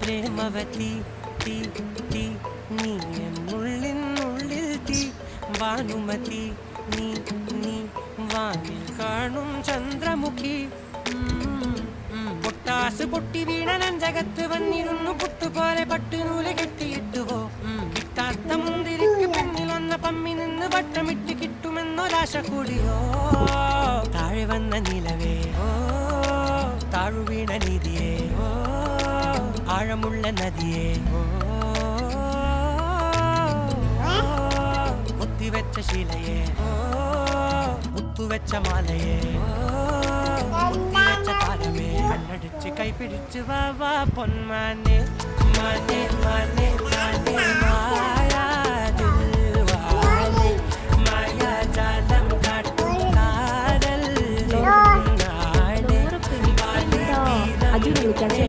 പ്രേമവതി തീ തീ നീ എന്നുള്ളിനുള്ളിൽ തീ ഭാനുമതി നീ നീ വാനിൽ കാണും ചന്ദ്രമുഖി പൊട്ടാസ് പൊട്ടി വീണ നെഞ്ചകത്ത് വന്നിരുന്നു പുട്ടുപോലെ പട്ടുനൂല് കെട്ടിയിട്ടുവോ കിട്ടാത്ത മുന്തിരിക്ക് പിന്നിൽ വന്ന പമ്മി നിന്ന് വട്ടമിട്ട് കിട്ടുമെന്നൊരാശ കൂടിയോ താഴെ വന്ന നിലവേ ഓ താഴു വീണ നിധിയേ ഓ ആഴമുള്ള നദിയേ കുത്തിവെച്ച ശിലയെ മുത്തുവെച്ച മാലയെ കുത്തിവെച്ച താരമേ കണ്ണടിച്ച് കൈപിടിച്ച് വാ വാ പൊന്മാനെ മാനെ മാനെ മാനെ മായാജാലം കാട്ടും കാതൽ